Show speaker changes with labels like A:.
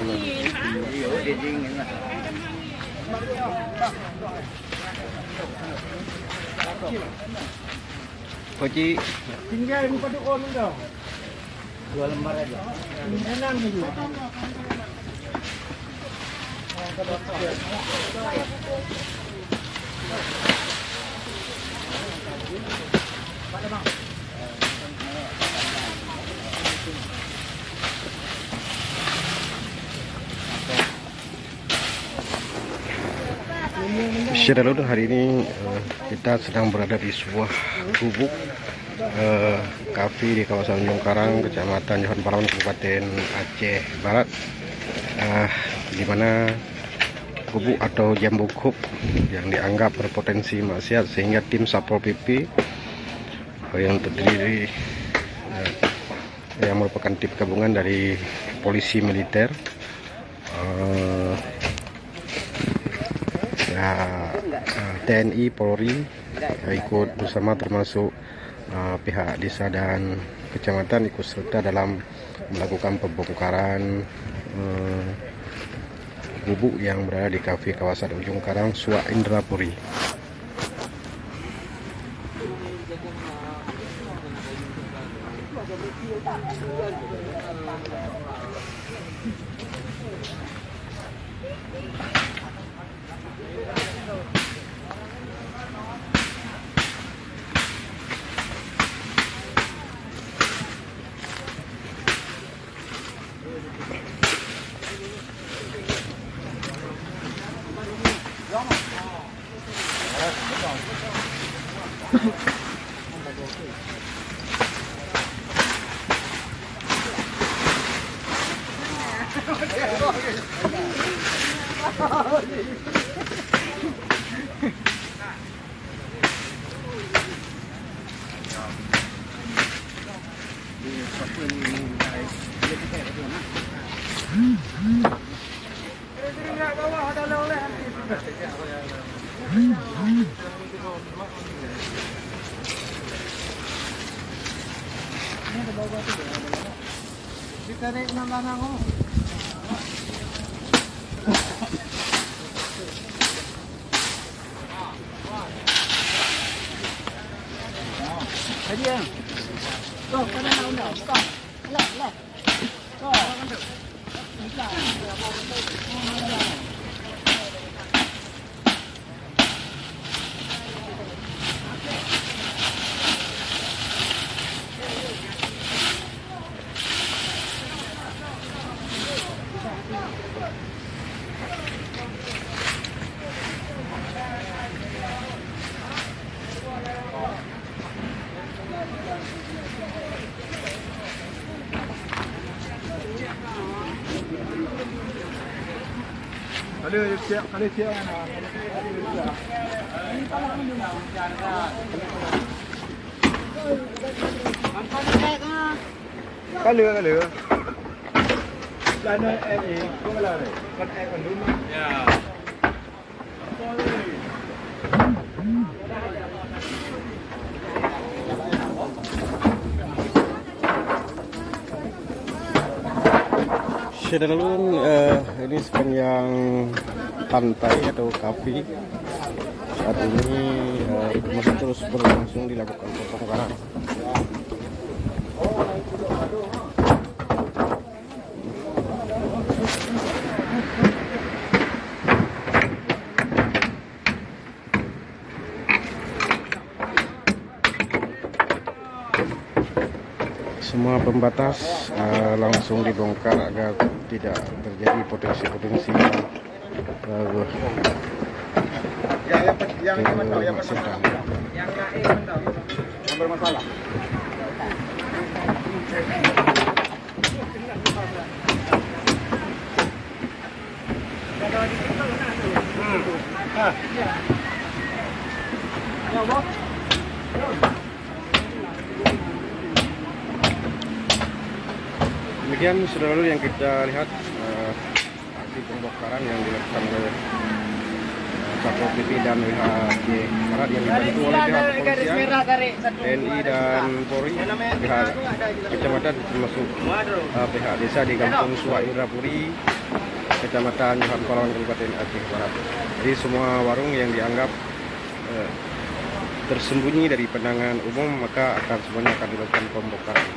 A: dingin hả?
B: Dia dingin lah. Koci
C: Tinggal di Padukon dah.
B: 2 lembar aja.
C: Enam je.
D: Saudara, hari ini kita sedang berada di sebuah gubuk kafe di kawasan Ujung Karang, Kecamatan Johan Parawan, Kabupaten Aceh Barat, di mana gubuk atau jambu kup yang dianggap berpotensi maksiat, sehingga tim Satpol PP yang terdiri yang merupakan tim gabungan dari polisi militer, TNI, Polri ikut bersama, termasuk pihak desa dan kecamatan ikut serta dalam melakukan pembongkaran gubuk yang berada di kafe kawasan Ujung Karang, Suak Indrapuri.
C: Ditarik 6 lanang. Tadi ya. Tuh, pada mau dah. Kau. Leh. Kau. Kalau siap anak. Kalau. Lana ini, kau malah ni. Kan akan dulu. Ya.
D: Saudara, ini sepanjang pantai atau kafe saat ini masih terus berlangsung dilakukan pembongkaran. Semua pembatas langsung dibongkar agar tidak terjadi potensi-potensi yang bermasalah. Demikian saudara yang kita lihat aksi pembongkaran yang dilakukan oleh Satpol PP dan WHJ Barat yang dibantu oleh pihak kepolisian, TNI dan Polri, pihak kecamatan termasuk pihak desa di Kampung Suwa Indrapuri, Kecamatan Johan Palawan, Kabupaten Aceh Barat. Jadi semua warung yang dianggap tersembunyi dari pandangan umum maka semuanya akan dilakukan pembongkaran.